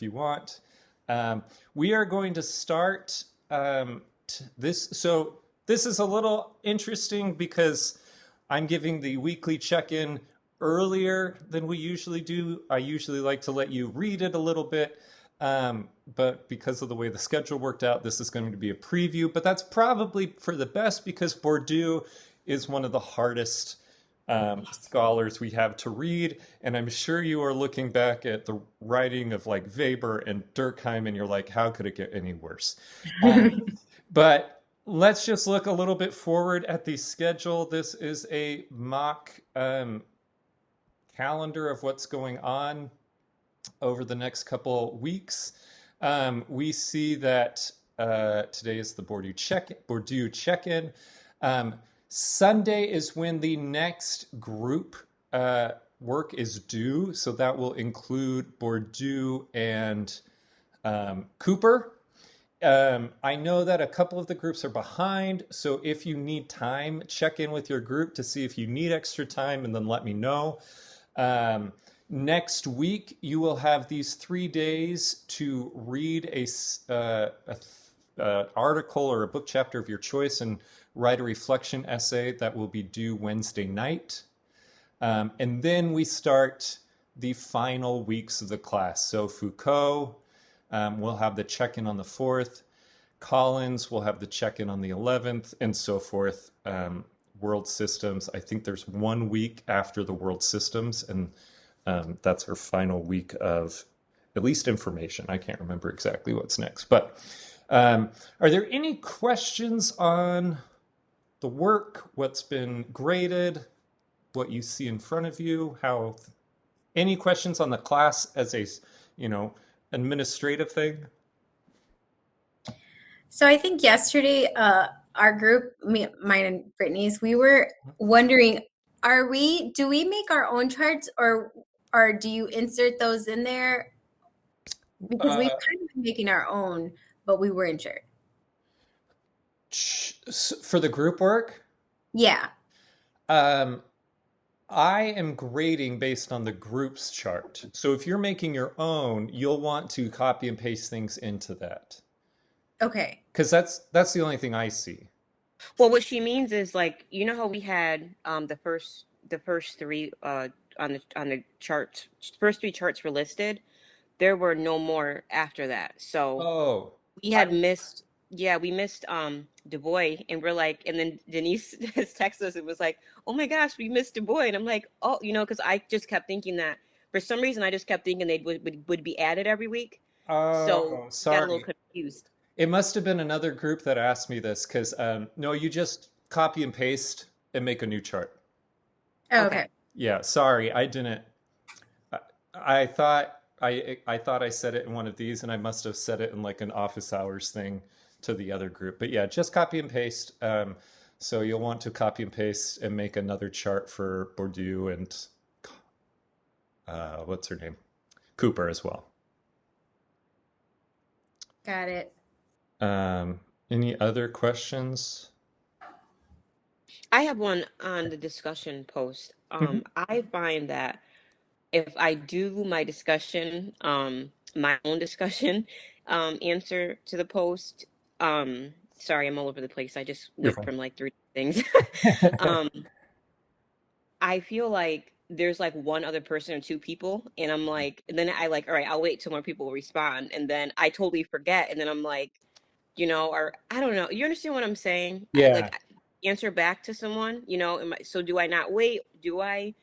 if you want. We are going to start this. So this is a little interesting because I'm giving the weekly check-in earlier than we usually do. I usually like to let you read it a little bit. But because of the way the schedule worked out, this is going to be a preview. But that's probably for the best because Bourdieu is one of the hardest scholars we have to read. And I'm sure you are looking back at the writing of like Weber and Durkheim and you're like, how could it get any worse? But let's just look a little bit forward at the schedule. This is a mock calendar of what's going on over the next couple weeks. We see that today is the Bourdieu check-in. Sunday is when the next group work is due. So that will include Bourdieu and Cooper. I know that a couple of the groups are behind. So if you need time, check in with your group to see if you need extra time and then let me know. Next week, you will have these 3 days to read a article or a book chapter of your choice and write a reflection essay that will be due Wednesday night. And then we start the final weeks of the class. So Foucault will have the check-in on the 4th. Collins will have the check-in on the 11th and so forth. World systems, I think there's 1 week after the world systems and that's our final week of at least information. I can't remember exactly what's next. But are there any questions on the work, what's been graded, what you see in front of you? Any questions on the class as a, administrative thing? So I think yesterday, our group, mine and Brittany's, we were wondering, do we make our own charts or do you insert those in there? Because we've kind of been making our own, but we weren't sure. For the group work? Yeah. Um, I am grading based on the group's chart. So if you're making your own, you'll want to copy and paste things into that. Okay. Because that's the only thing I see. Well, what she means is like, you know how we had the first three on the charts, first three charts were listed. There were no more after that. So we had missed, we missed Du Bois, and we're like, and then Denise has texted us. It was like, oh my gosh, we missed Du Bois, and I'm like, oh, because I just kept thinking that for some reason I just kept thinking they would be added every week. So sorry. got a little confused. It must have been another group that asked me this because no, you just copy and paste and make a new chart. Oh, okay. Yeah, sorry, I didn't. I thought I said it in one of these, and I must have said it in like an office hours thing to the other group. But yeah, just copy and paste. So you'll want to copy and paste and make another chart for Bourdieu and what's her name, Cooper as well. Got it. Any other questions? I have one on the discussion post. I find that if I do my discussion, my own discussion, answer to the post, sorry, I'm all over the place. I just went from like 3 things. I feel like there's like one other person or 2 people, and I'm like, and then I like, all right, I'll wait till more people respond, and then I totally forget, and then I'm like, or I don't know. You understand what I'm saying? Yeah. Like answer back to someone, so do I not wait? Do I,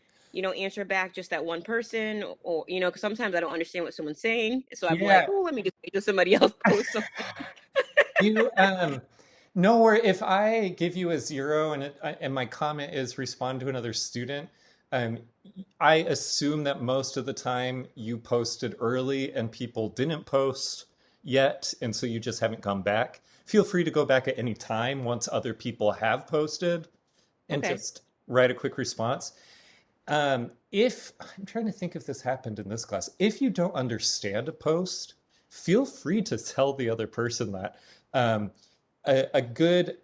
answer back just that one person or, because sometimes I don't understand what someone's saying. So I'm like, oh, let me just wait till somebody else posts something. No worry. If I give you a 0 and my comment is respond to another student, I assume that most of the time you posted early and people didn't post yet, and so you just haven't come back. Feel free to go back at any time once other people have posted and just write a quick response. If I'm trying to think if this happened in this class, if you don't understand a post, feel free to tell the other person that. A good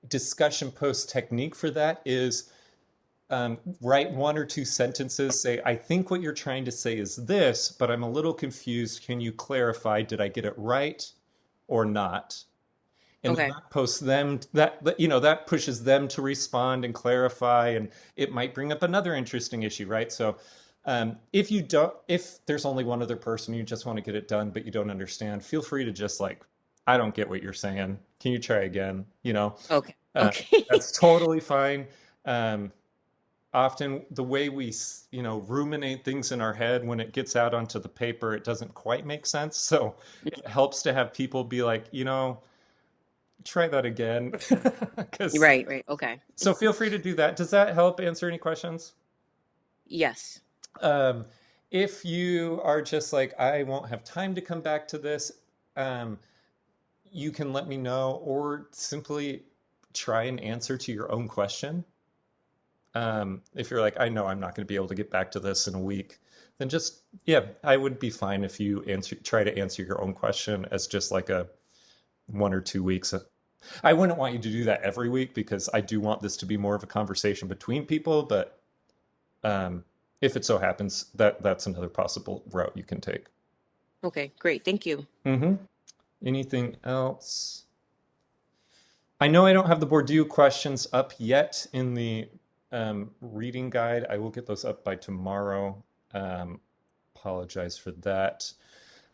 discussion post technique for that is write one or two sentences, say, I think what you're trying to say is this, but I'm a little confused. Can you clarify? Did I get it right or not? And then Okay. that posts them that pushes them to respond and clarify, and it might bring up another interesting issue, right? So if there's only one other person, you just want to get it done, but you don't understand, feel free to just like, I don't get what you're saying. Can you try again? Okay. Uh, Okay. that's totally fine. Um, Often the way we ruminate things in our head, when it gets out onto the paper, it doesn't quite make sense. So it helps to have people be like, try that again. Because Right, right. Okay. so feel free to do that. Does that help answer any questions? Yes. Um, if you are just like, I won't have time to come back to this, um, you can let me know, or simply try and answer to your own question. If you're like, I know I'm not going to be able to get back to this in a week, then just, yeah, I would be fine if you try to answer your own question as just like a 1 or 2 weeks. I wouldn't want you to do that every week, because I do want this to be more of a conversation between people. But if it so happens that that's another possible route you can take. Okay, great. Thank you. Mm-hmm. Anything else? I know I don't have the Bourdieu questions up yet in the reading guide. I will get those up by tomorrow. Apologize for that.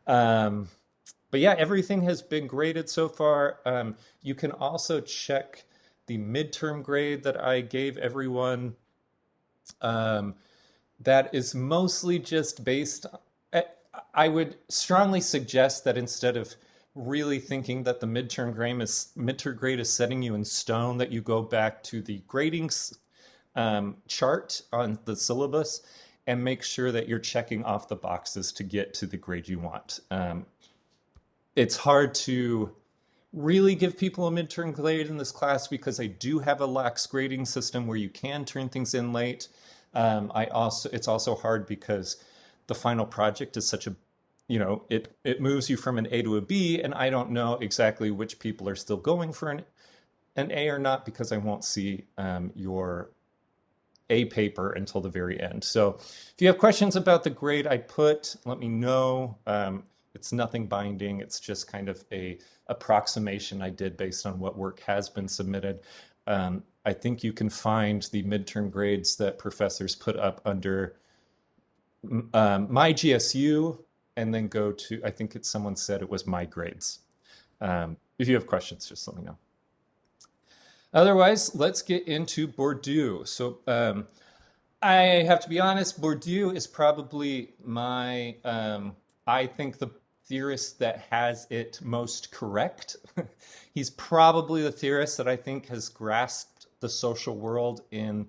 But yeah, everything has been graded so far. You can also check the midterm grade that I gave everyone. That is mostly just based. I would strongly suggest that instead of really thinking that the midterm grade is setting you in stone, that you go back to the grading chart on the syllabus and make sure that you're checking off the boxes to get to the grade you want. It's hard to really give people a midterm grade in this class, because I do have a lax grading system where you can turn things in late. It's also hard because the final project is such a, it moves you from an A to a B, and I don't know exactly which people are still going for an A or not, because I won't see your A paper until the very end. So if you have questions about the grade I put, let me know. It's nothing binding. It's just kind of a approximation I did based on what work has been submitted. I think you can find the midterm grades that professors put up under my GSU, and then go to, I think someone said it was my grades. If you have questions, just let me know. Otherwise, let's get into Bourdieu. So I have to be honest, Bourdieu is probably my, I think, the theorist that has it most correct. He's probably the theorist that I think has grasped the social world in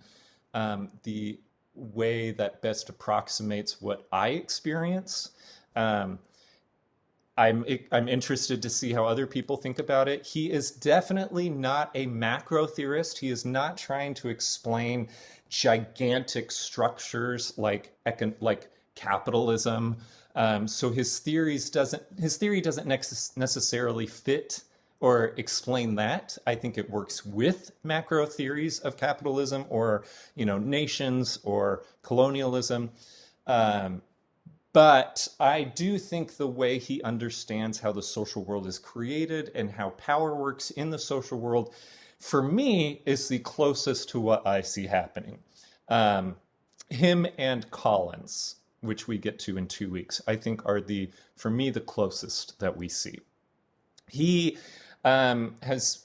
the way that best approximates what I experience. I'm interested to see how other people think about it. He is definitely not a macro theorist. He is not trying to explain gigantic structures like capitalism. So his theory doesn't necessarily fit or explain that. I think it works with macro theories of capitalism, or nations, or colonialism. But I do think the way he understands how the social world is created and how power works in the social world, for me, is the closest to what I see happening. Him and Collins, which we get to in 2 weeks, I think are for me, the closest that we see. He as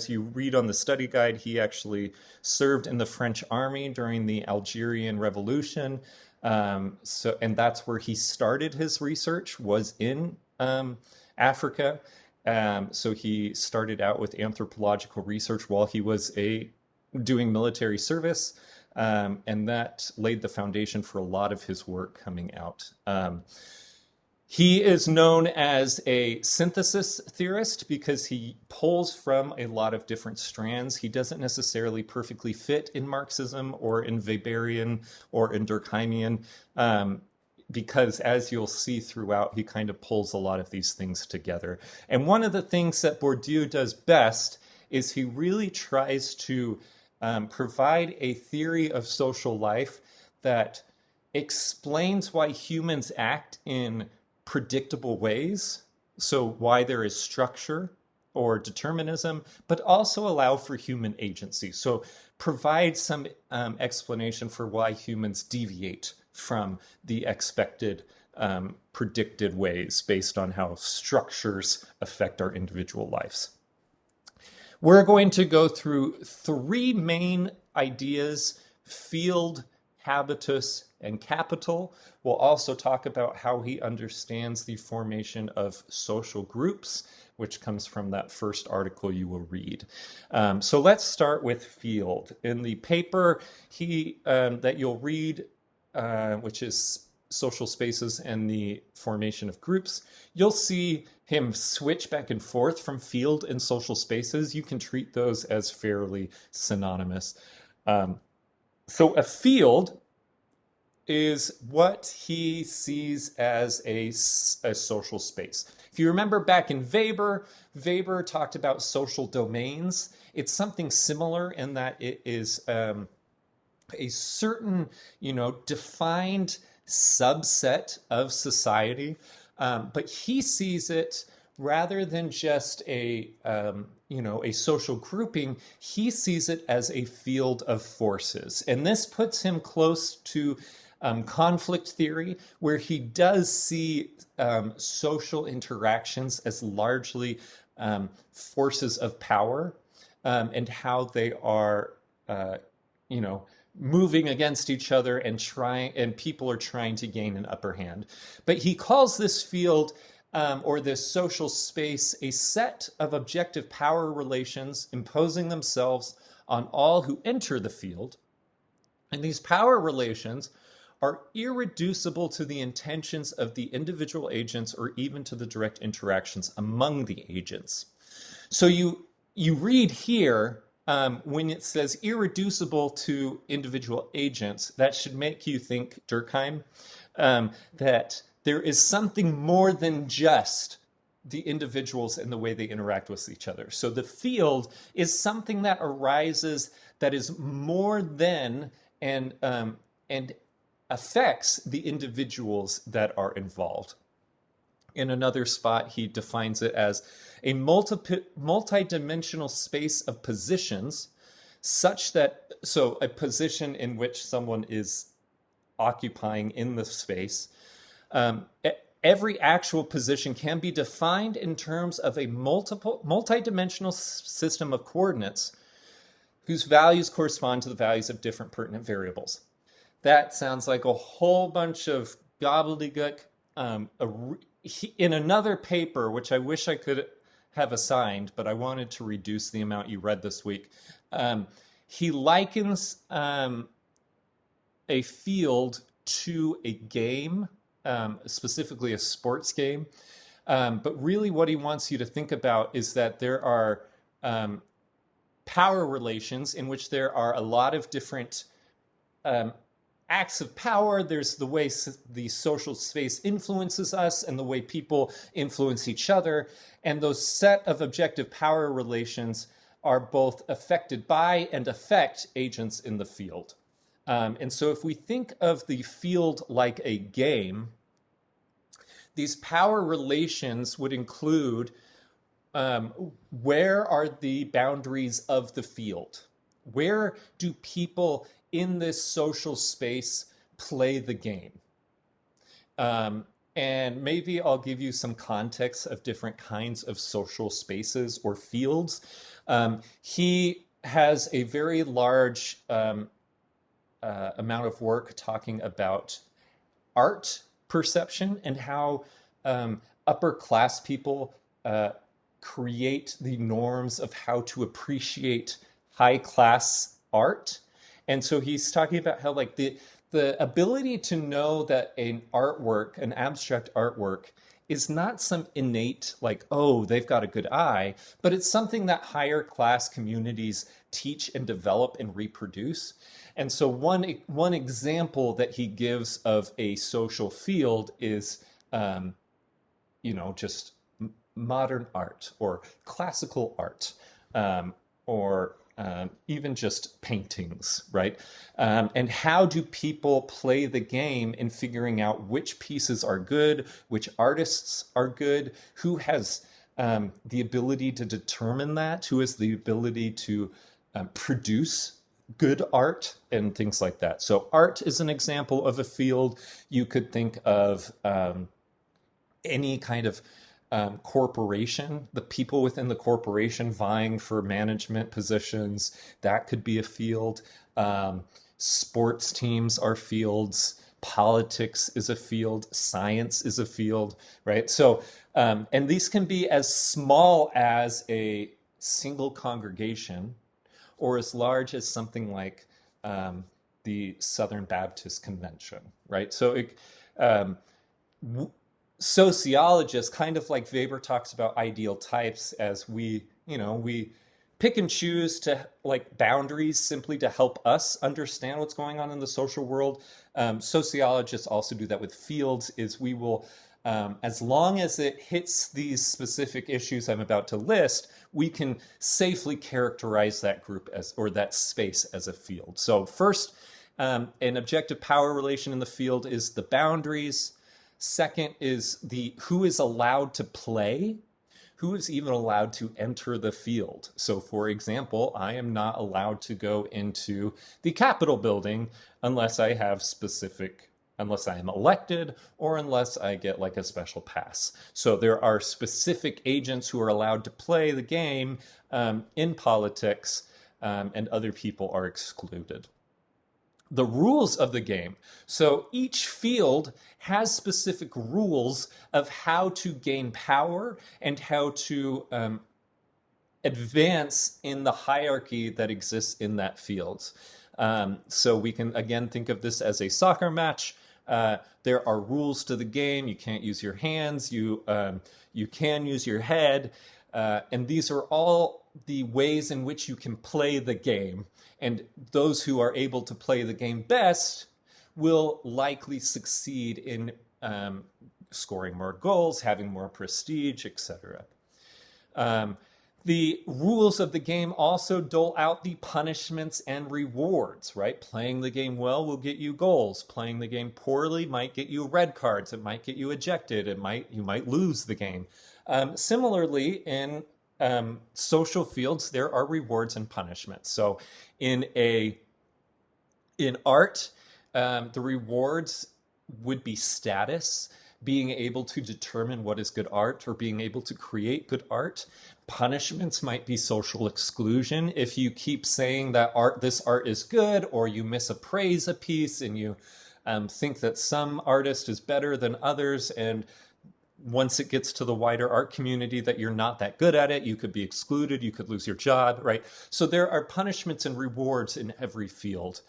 you read on the study guide, he actually served in the French army during the Algerian Revolution. And that's where he started his research, was in Africa. So he started out with anthropological research while he was doing military service. And that laid the foundation for a lot of his work coming out. He is known as a synthesis theorist because he pulls from a lot of different strands. He doesn't necessarily perfectly fit in Marxism or in Weberian or in Durkheimian, because as you'll see throughout, he kind of pulls a lot of these things together. And one of the things that Bourdieu does best is he really tries to provide a theory of social life that explains why humans act in predictable ways, so why there is structure or determinism, but also allow for human agency. So provide some explanation for why humans deviate from the expected predicted ways based on how structures affect our individual lives. We're going to go through three main ideas: field, habitus, and capital. We'll also talk about how he understands the formation of social groups, which comes from that first article you will read. So let's start with field. In the paper that you'll read, which is Social Spaces and the Formation of Groups, you'll see him switch back and forth from field and social spaces. You can treat those as fairly synonymous. So a field is what he sees as a social space. If you remember back in Weber talked about social domains. It's something similar in that it is a certain, defined subset of society, but he sees it rather than just a social grouping. He sees it as a field of forces, and this puts him close to conflict theory, where he does see social interactions as largely forces of power, and how they are, moving against each other and people are trying to gain an upper hand. But he calls this field or this social space a set of objective power relations imposing themselves on all who enter the field. And these power relations are irreducible to the intentions of the individual agents or even to the direct interactions among the agents. So you read here, when it says irreducible to individual agents, that should make you think, Durkheim, that there is something more than just the individuals and the way they interact with each other. So the field is something that arises that is more than and affects the individuals that are involved. In another spot, he defines it as a multi-dimensional space of positions, so a position in which someone is occupying in the space. Every actual position can be defined in terms of a multi-dimensional system of coordinates whose values correspond to the values of different pertinent variables. That sounds like a whole bunch of gobbledygook. In another paper, which I wish I could have assigned, but I wanted to reduce the amount you read this week, he likens a field to a game, specifically a sports game. But really what he wants you to think about is that there are power relations in which there are a lot of different acts of power. There's the way the social space influences us and the way people influence each other. And those set of objective power relations are both affected by and affect agents in the field. And so if we think of the field like a game, these power relations would include where are the boundaries of the field? Where do people in this social space play the game? And maybe I'll give you some context of different kinds of social spaces or fields. He has a very large amount of work talking about art perception and how upper class people create the norms of how to appreciate high class art. And so he's talking about how like the ability to know that an artwork, an abstract artwork, is not some innate, like, oh, they've got a good eye, but it's something that higher class communities teach and develop and reproduce. And so one example that he gives of a social field is, just modern art or classical art, or even just paintings, right? And how do people play the game in figuring out which pieces are good, which artists are good, who has the ability to determine that, who has the ability to produce good art and things like that. So art is an example of a field. You could think of any kind of corporation, the people within the corporation vying for management positions, that could be a field. Sports teams are fields. Politics is a field. Science is a field, right? So, and these can be as small as a single congregation or as large as something like the Southern Baptist Convention, right? So it, sociologists, kind of like Weber talks about ideal types, as we pick and choose to like boundaries simply to help us understand what's going on in the social world. Sociologists also do that with fields, is we will, as long as it hits these specific issues I'm about to list, we can safely characterize that group as, or that space as a field. So first, an objective power relation in the field is the boundaries. Second is the who is allowed to play, who is even allowed to enter the field. So for example, I am not allowed to go into the Capitol building unless I have unless I am elected or unless I get like a special pass. So there are specific agents who are allowed to play the game in politics, and other people are excluded. The rules of the game. So each field has specific rules of how to gain power and how to advance in the hierarchy that exists in that field. So we can again think of this as a soccer match. There are rules to the game. You can't use your hands. You can use your head. And these are all the ways in which you can play the game. And those who are able to play the game best will likely succeed in scoring more goals, having more prestige, etc. The rules of the game also dole out the punishments and rewards, right? Playing the game well will get you goals. Playing the game poorly might get you red cards. It might get you ejected. You might lose the game. Similarly, in social fields, there are rewards and punishments. So in art, the rewards would be status, being able to determine what is good art or being able to create good art. Punishments might be social exclusion. If you keep saying that this art is good, or you misappraise a piece and you think that some artist is better than others, and once it gets to the wider art community that you're not that good at it, you could be excluded, you could lose your job, right? So there are punishments and rewards in every field.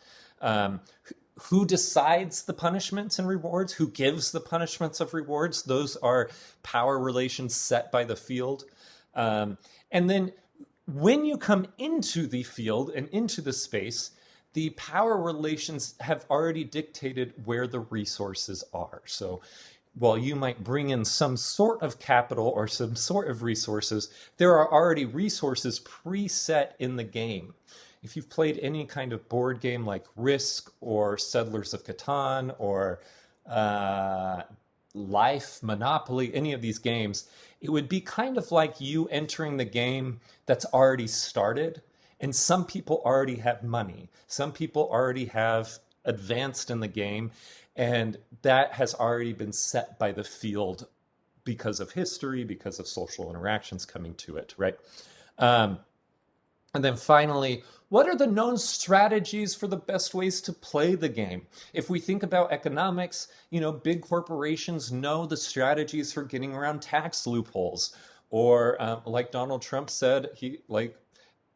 Who decides the punishments and rewards? Who gives the punishments of rewards? Those are power relations set by the field. And then when you come into the field and into the space, the power relations have already dictated where the resources are. So while you might bring in some sort of capital or some sort of resources, there are already resources preset in the game. If you've played any kind of board game like Risk or Settlers of Catan or Life, Monopoly, any of these games, it would be kind of like you entering the game that's already started. And some people already have money. Some people already have advanced in the game. And that has already been set by the field because of history, because of social interactions coming to it, right? And then finally, what are the known strategies for the best ways to play the game? If we think about economics, big corporations know the strategies for getting around tax loopholes. Or like Donald Trump said,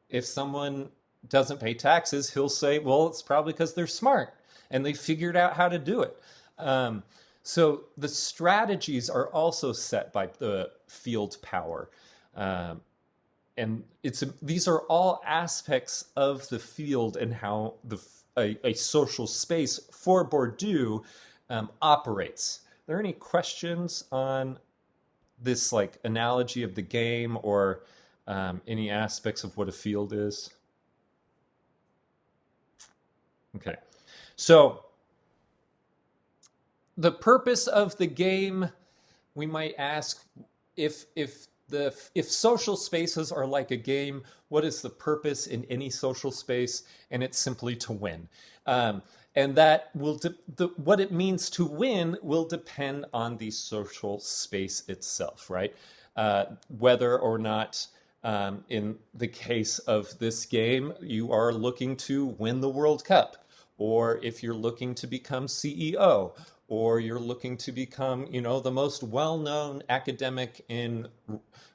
if someone doesn't pay taxes, he'll say, well, it's probably because they're smart and they figured out how to do it. So the strategies are also set by the field power. And these are all aspects of the field and how a social space for Bourdieu operates. Are there any questions on this analogy of the game or any aspects of what a field is? Okay. So the purpose of the game, we might ask, if social spaces are like a game, what is the purpose in any social space? And it's simply to win. And that will what it means to win will depend on the social space itself, right? Whether or not, in the case of this game, you are looking to win the World Cup, or if you're looking to become CEO, or you're looking to become, the most well-known academic in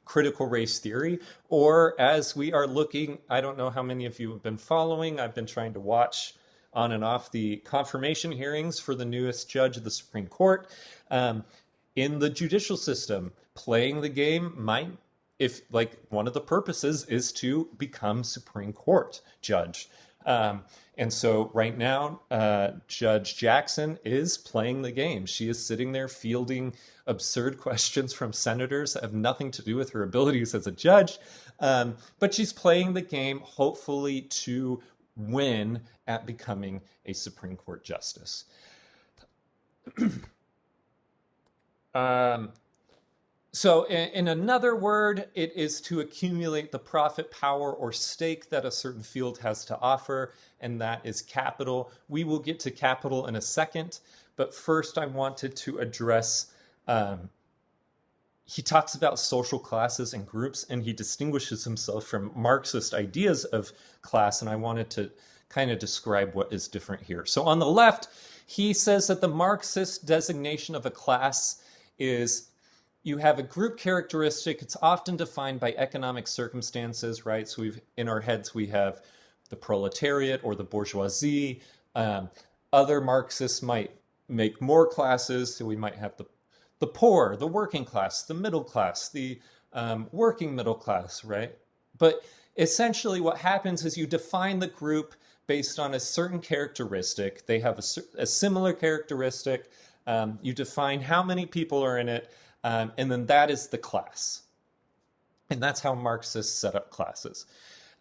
critical race theory, or as we are looking, I don't know how many of you have been following, I've been trying to watch on and off the confirmation hearings for the newest judge of the Supreme Court. In the judicial system, playing the game might, if like one of the purposes is to become Supreme Court judge. And so right now, Judge Jackson is playing the game. She is sitting there fielding absurd questions from senators that have nothing to do with her abilities as a judge. But she's playing the game, hopefully to win at becoming a Supreme Court justice. So in another word, it is to accumulate the profit, power, or stake that a certain field has to offer, and that is capital. We will get to capital in a second, but first I wanted to address, he talks about social classes and groups, and he distinguishes himself from Marxist ideas of class, and I wanted to kind of describe what is different here. So on the left, he says that the Marxist designation of a class is you have a group characteristic. It's often defined by economic circumstances, right? So in our heads, we have the proletariat or the bourgeoisie. Other Marxists might make more classes. So we might have the poor, the working class, the middle class, the working middle class, right? But essentially what happens is you define the group based on a certain characteristic. They have a similar characteristic. You define how many people are in it. And then that is the class. And that's how Marxists set up classes.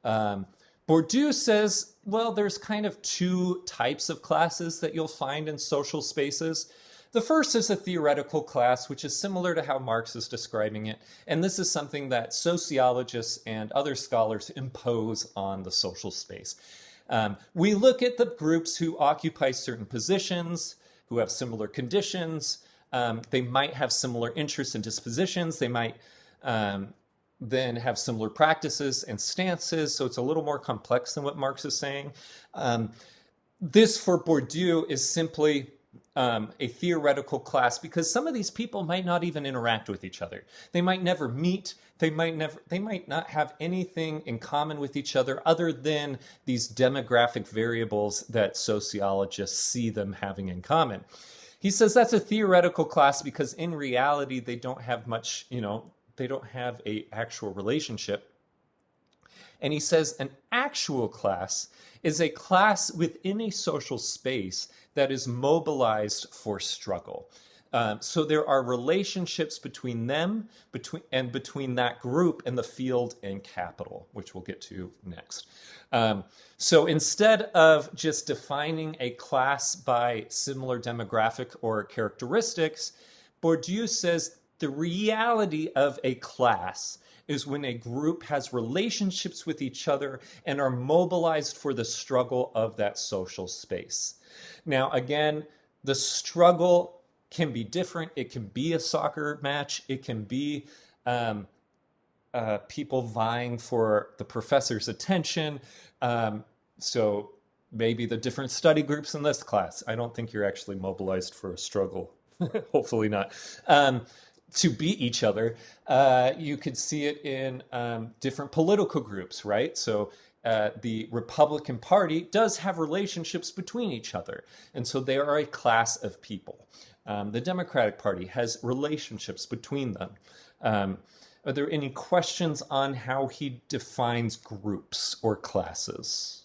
Bourdieu says, well, there's kind of two types of classes that you'll find in social spaces. The first is a theoretical class, which is similar to how Marx is describing it. And this is something that sociologists and other scholars impose on the social space. We look at the groups who occupy certain positions, who have similar conditions. They might have similar interests and dispositions. They might then have similar practices and stances. So it's a little more complex than what Marx is saying. This, for Bourdieu, is simply a theoretical class because some of these people might not even interact with each other. They might never meet. They might not have anything in common with each other other than these demographic variables that sociologists see them having in common. He says that's a theoretical class because in reality, they don't have much, they don't have an actual relationship. And he says an actual class is a class within a social space that is mobilized for struggle. So there are relationships between them, between that group and the field and capital, which we'll get to next. So instead of just defining a class by similar demographic or characteristics, Bourdieu says the reality of a class is when a group has relationships with each other and are mobilized for the struggle of that social space. Now, again, the struggle can be different. It can be a soccer match. It can be people vying for the professor's attention. So maybe the different study groups in this class. I don't think you're actually mobilized for a struggle. Hopefully not. To beat each other. You could see it in different political groups, right? So the Republican Party does have relationships between each other. And so they are a class of people. The Democratic Party has relationships between them. Are there any questions on how he defines groups or classes?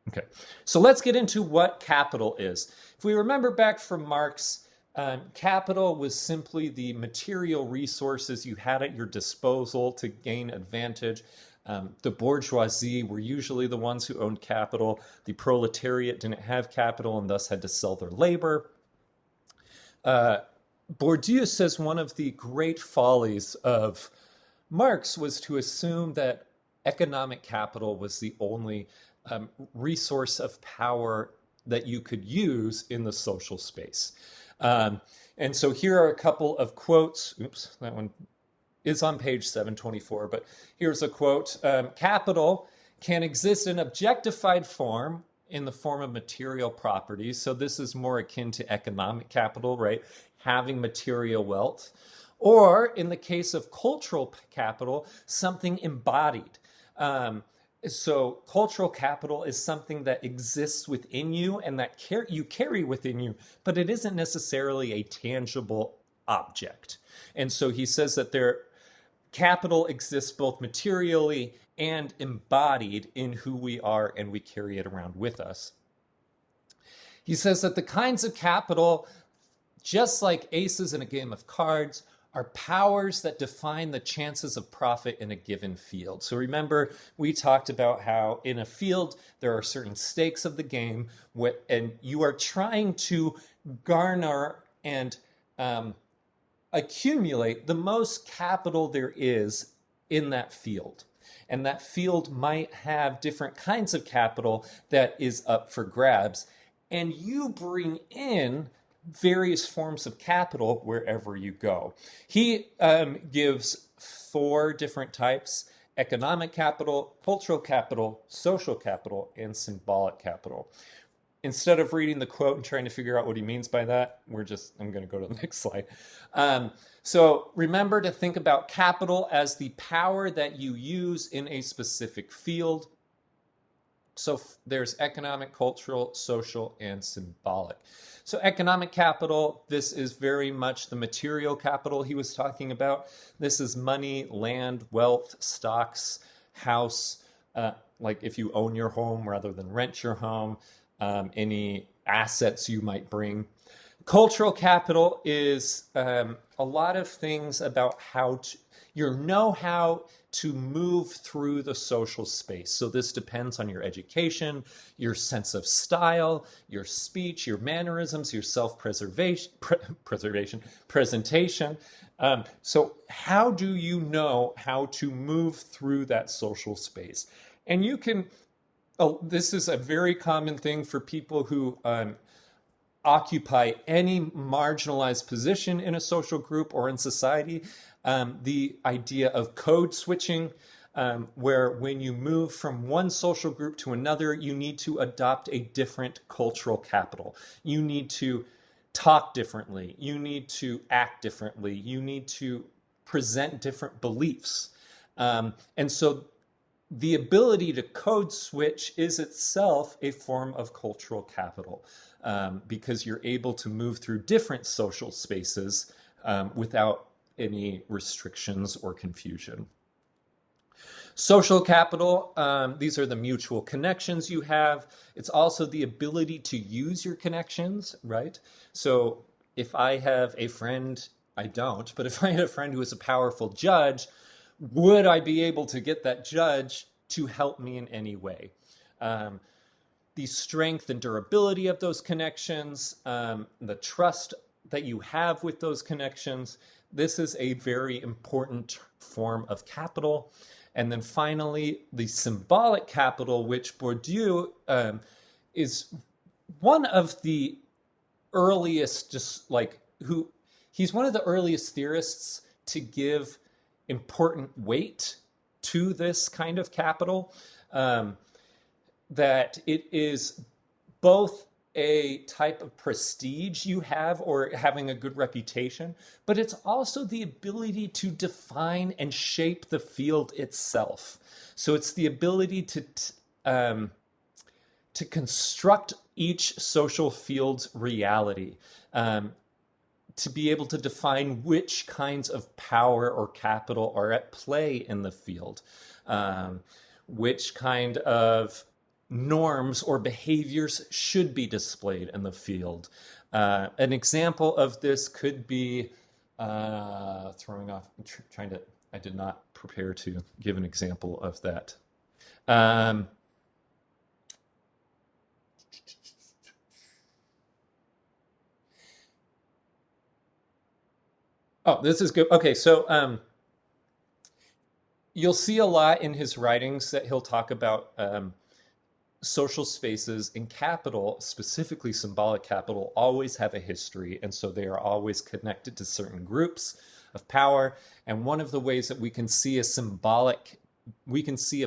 Okay, so let's get into what capital is. If we remember back from Marx, capital was simply the material resources you had at your disposal to gain advantage. The bourgeoisie were usually the ones who owned capital. The proletariat didn't have capital and thus had to sell their labor. Bourdieu says one of the great follies of Marx was to assume that economic capital was the only resource of power that you could use in the social space. And so here are a couple of quotes. Oops, that one is on page 724, but here's a quote. Capital can exist in objectified form in the form of material properties. So this is more akin to economic capital, right? Having material wealth. Or in the case of cultural capital, something embodied. So cultural capital is something that exists within you and that you carry within you, but it isn't necessarily a tangible object. And so he says that capital exists both materially and embodied in who we are, and we carry it around with us. He says that the kinds of capital, just like aces in a game of cards, are powers that define the chances of profit in a given field. So remember, we talked about how in a field, there are certain stakes of the game, and you are trying to garner and accumulate the most capital there is in that field. And that field might have different kinds of capital that is up for grabs. And you bring in various forms of capital wherever you go. He gives 4 different types: economic capital, cultural capital, social capital, and symbolic capital. Instead of reading the quote and trying to figure out what he means by that, I'm going to go to the next slide. So remember to think about capital as the power that you use in a specific field. So there's economic, cultural, social, and symbolic. So economic capital, this is very much the material capital he was talking about. This is money, land, wealth, stocks, house, like if you own your home rather than rent your home, any assets you might bring. Cultural capital is a lot of things about your know-how to move through the social space. So this depends on your education, your sense of style, your speech, your mannerisms, your self-preservation, presentation. So how do you know how to move through that social space? And this is a very common thing for people who occupy any marginalized position in a social group or in society. The idea of code switching, where when you move from one social group to another, you need to adopt a different cultural capital. You need to talk differently. You need to act differently. You need to present different beliefs. And so the ability to code switch is itself a form of cultural capital, because you're able to move through different social spaces without any restrictions or confusion. Social capital, these are the mutual connections you have. It's also the ability to use your connections, right? So if I have a friend, I don't, but if I had a friend who is a powerful judge, would I be able to get that judge to help me in any way? The strength and durability of those connections, the trust that you have with those connections, this is a very important form of capital. And then finally, the symbolic capital, which Bourdieu is one of the earliest, he's one of the earliest theorists to give important weight to this kind of capital, that it is both a type of prestige you have or having a good reputation, but it's also the ability to define and shape the field itself. So it's the ability to construct each social field's reality, to be able to define which kinds of power or capital are at play in the field, which kind of norms or behaviors should be displayed in the field. An example of this could be trying to I did not prepare to give an example of that. Um, oh, this is good. Okay, so you'll see a lot in his writings that he'll talk about social spaces in capital, specifically symbolic capital, always have a history. And so they are always connected to certain groups of power. And one of the ways that we can see a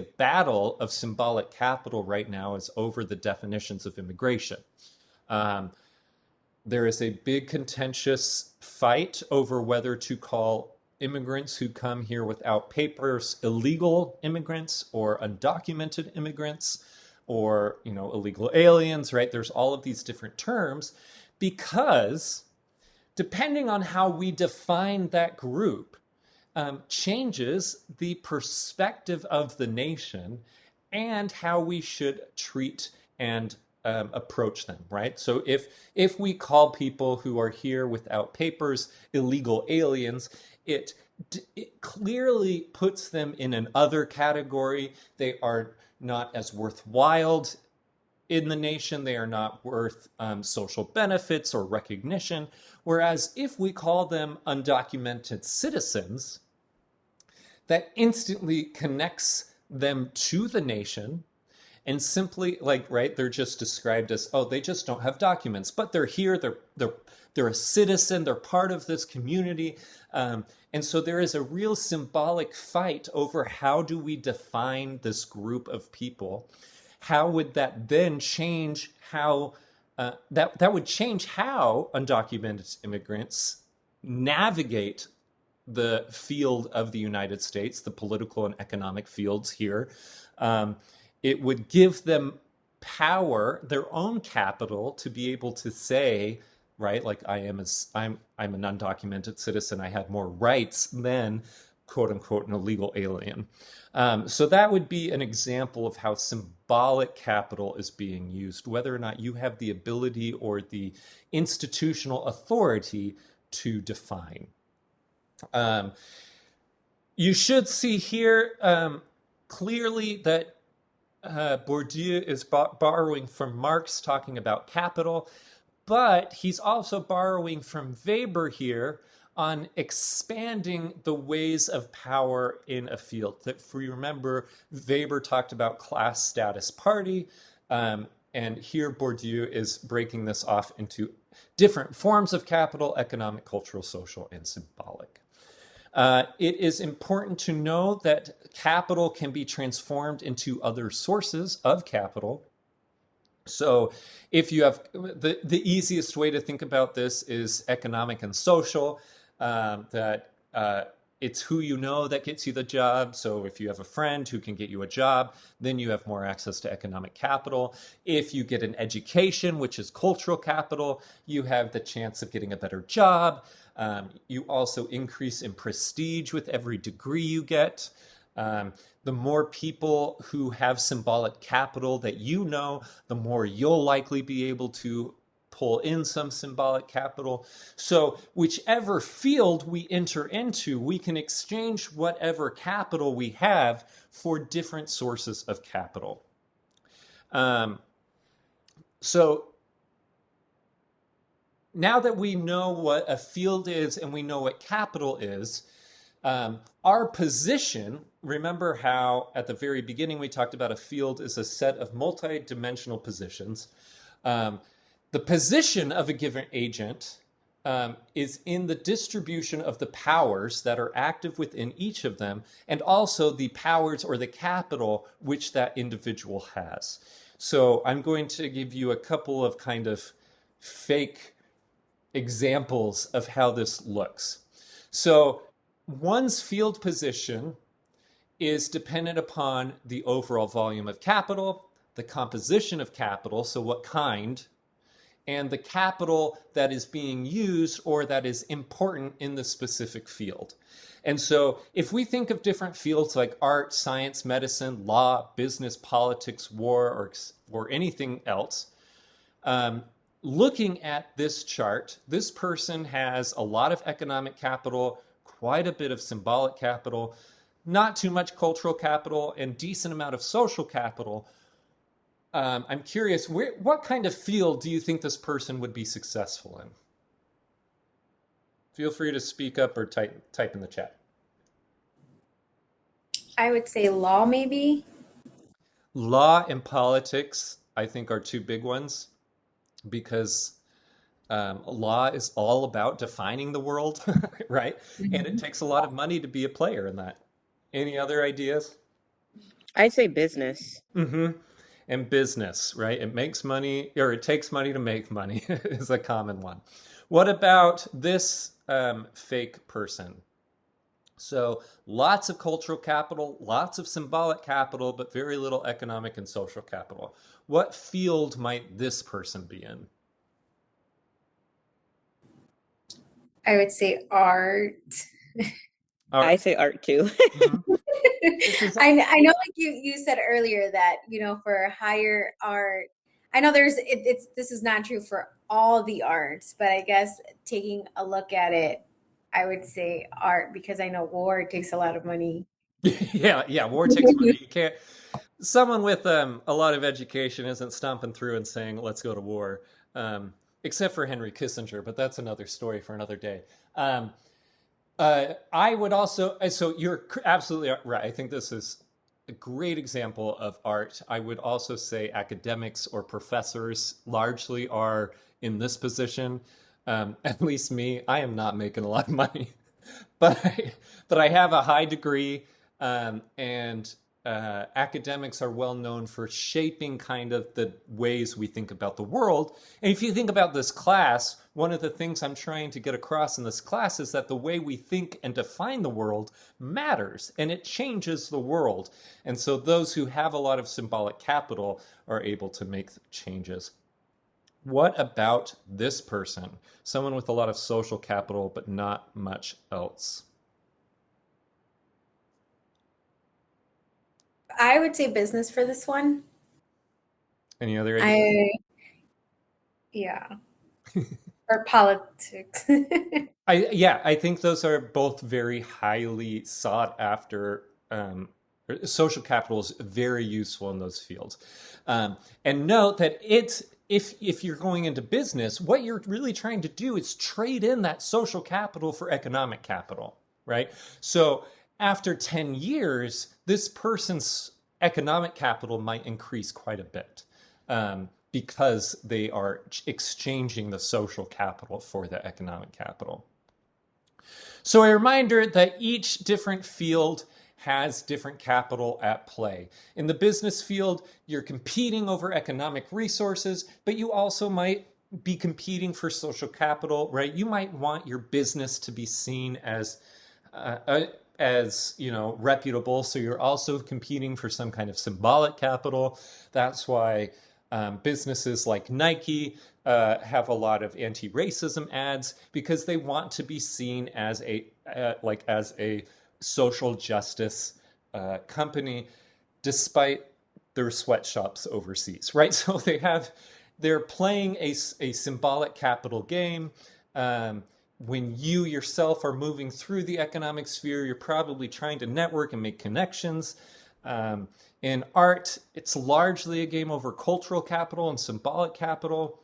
battle of symbolic capital right now is over the definitions of immigration. There is a big contentious fight over whether to call immigrants who come here without papers illegal immigrants or undocumented immigrants, or illegal aliens, right? There's all of these different terms because depending on how we define that group, changes the perspective of the nation and how we should treat and approach them, right? So if we call people who are here without papers illegal aliens, it clearly puts them in an other category. They are not as worthwhile in the nation. They are not worth social benefits or recognition. Whereas if we call them undocumented citizens, that instantly connects them to the nation. And simply, right, they're just described as, oh, they just don't have documents, but they're here, they're a citizen, they're part of this community. And so there is a real symbolic fight over how do we define this group of people? How would that then change how, that would change how undocumented immigrants navigate the field of the United States, the political and economic fields here. It would give them power, their own capital, to be able to say, right, like I'm an undocumented citizen, I have more rights than quote unquote an illegal alien. So that would be an example of how symbolic capital is being used, whether or not you have the ability or the institutional authority to define. You should see here clearly that Bourdieu is borrowing from Marx, talking about capital, but he's also borrowing from Weber here on expanding the ways of power in a field. If we remember, Weber talked about class, status, party, and here Bourdieu is breaking this off into different forms of capital: economic, cultural, social, and symbolic. It is important to know that capital can be transformed into other sources of capital. So if you have, the easiest way to think about this is economic and social, that it's who you know that gets you the job. So if you have a friend who can get you a job, then you have more access to economic capital. If you get an education, which is cultural capital, you have the chance of getting a better job. You also increase in prestige with every degree you get. The more people who have symbolic capital that you know, the more you'll likely be able to pull in some symbolic capital. So whichever field we enter into, we can exchange whatever capital we have for different sources of capital. So now that we know what a field is and we know what capital is, our position, remember how at the very beginning we talked about a field is a set of multi-dimensional positions. The position of a given agent is in the distribution of the powers that are active within each of them, and also the powers or the capital which that individual has. So I'm going to give you a couple of kind of fake examples of how this looks. So one's field position is dependent upon the overall volume of capital, the composition of capital, so what kind, and the capital that is being used or that is important in the specific field. And so if we think of different fields like art, science, medicine, law, business, politics, war, or anything else, looking at this chart, this person has a lot of economic capital quite a bit of symbolic capital, not too much cultural capital, and decent amount of social capital. I'm curious, what kind of field do you think this person would be successful in? Feel free to speak up or type in the chat. I would say law, maybe. Law and politics, I think, are two big ones because law is all about defining the world, right? And it Mhm. takes a lot of money to be a player in that. Any other ideas? I'd say business. Mm-hmm. And business, right? It makes money, or it takes money to make money is a common one. What about this fake person? So lots of cultural capital, lots of symbolic capital, but very little economic and social capital. What field might this person be in? I would say art. All I right. say art too. Mhm. This is I know, like you said earlier that, for higher art, I know it's this is not true for all the arts, but I guess taking a look at it, I would say art because I know war takes a lot of money. yeah. War takes money. You can't. Someone with a lot of education isn't stomping through and saying, "Let's go to war," except for Henry Kissinger, but that's another story for another day. Um, I would also, so you're absolutely right. I think this is a great example of art. I would also say academics or professors largely are in this position. At least me, I am not making a lot of money, but I have a high degree, and academics are well known for shaping kind of the ways we think about the world. And if you think about this class, one of the things I'm trying to get across in this class is that the way we think and define the world matters, and it changes the world. And so those who have a lot of symbolic capital are able to make changes. What about this person? Someone with a lot of social capital, but not much else. I would say business for this one. Any other ideas? I Yeah, or politics. I think those are both very highly sought after. Social capital is very useful in those fields. And note that if you're going into business, what you're really trying to do is trade in that social capital for economic capital, right? So after 10 years, this person's economic capital might increase quite a bit. Because they are exchanging the social capital for the economic capital. So a reminder that each different field has different capital at play. In the business field, you're competing over economic resources, but you also might be competing for social capital, right? You might want your business to be seen as reputable, so you're also competing for some kind of symbolic capital. That's why businesses like Nike have a lot of anti-racism ads because they want to be seen as a social justice company, despite their sweatshops overseas, right? So they're playing a symbolic capital game. When you yourself are moving through the economic sphere, you're probably trying to network and make connections. In art, it's largely a game over cultural capital and symbolic capital.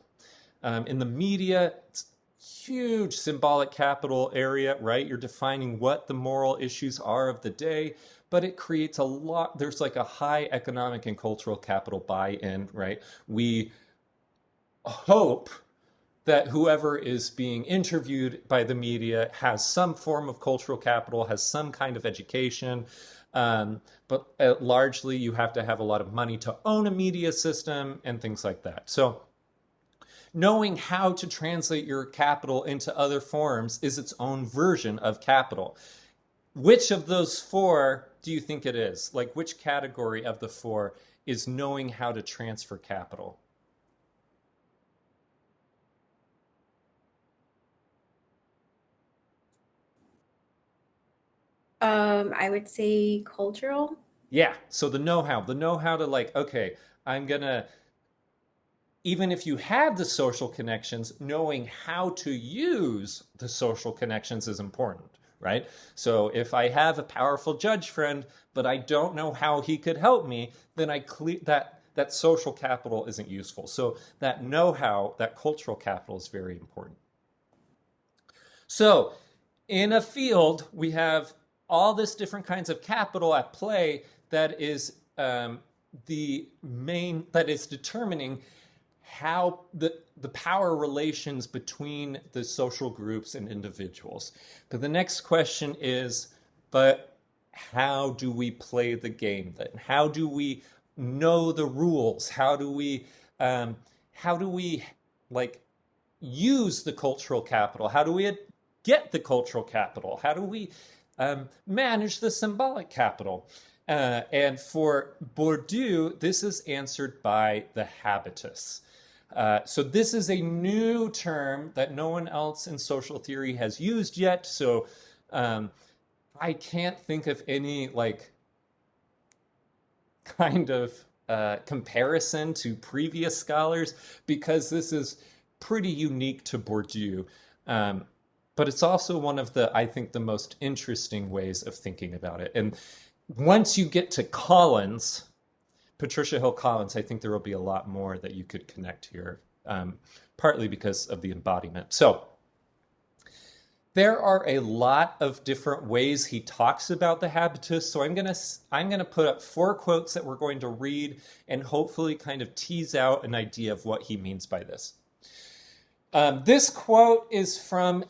In the media, it's huge symbolic capital area, right? You're defining what the moral issues are of the day, but it creates a lot, there's like a high economic and cultural capital buy-in, right? We hope that whoever is being interviewed by the media has some form of cultural capital, has some kind of education. But largely, you have to have a lot of money to own a media system and things like that. So knowing how to translate your capital into other forms is its own version of capital. Which of those four do you think it is? Like, which category of the four is knowing how to transfer capital? I would say cultural. Yeah, so the know-how to like, okay, I'm gonna, even if you have the social connections, knowing how to use the social connections is important, right? So if I have a powerful judge friend, but I don't know how he could help me, then that social capital isn't useful. So that know-how, that cultural capital is very important. So in a field, we have all this different kinds of capital at play that is that is determining how the power relations between the social groups and individuals. But the next question is, but how do we play the game then? How do we know the rules? How do we like use the cultural capital? How do we get the cultural capital? How do we manage the symbolic capital? And for Bourdieu, this is answered by the habitus. So this is a new term that no one else in social theory has used yet. So I can't think of any kind of comparison to previous scholars, because this is pretty unique to Bourdieu. But it's also one of I think, the most interesting ways of thinking about it. And once you get to Collins, Patricia Hill Collins, I think there will be a lot more that you could connect here, partly because of the embodiment. So there are a lot of different ways he talks about the habitus. So I'm gonna put up 4 quotes that we're going to read and hopefully kind of tease out an idea of what he means by this. This quote is from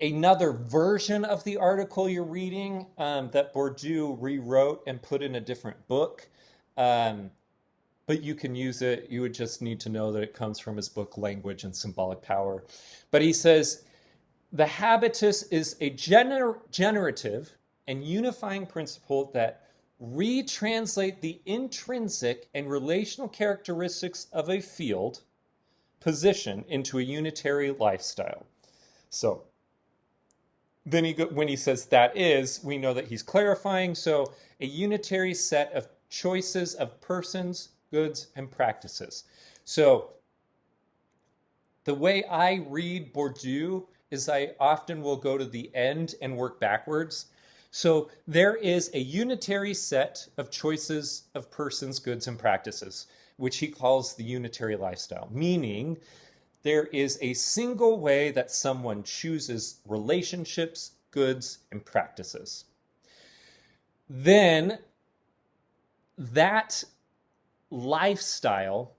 another version of the article you're reading that Bourdieu rewrote and put in a different book. But you can use it. You would just need to know that it comes from his book, Language and Symbolic Power. But he says, the habitus is a generative and unifying principle that retranslate the intrinsic and relational characteristics of a field position into a unitary lifestyle. So then when he says that is, we know that he's clarifying. So a unitary set of choices of persons, goods, and practices. So the way I read Bourdieu is I often will go to the end and work backwards. So there is a unitary set of choices of persons, goods, and practices, which he calls the unitary lifestyle, meaning there is a single way that someone chooses relationships, goods, and practices. Then that lifestyle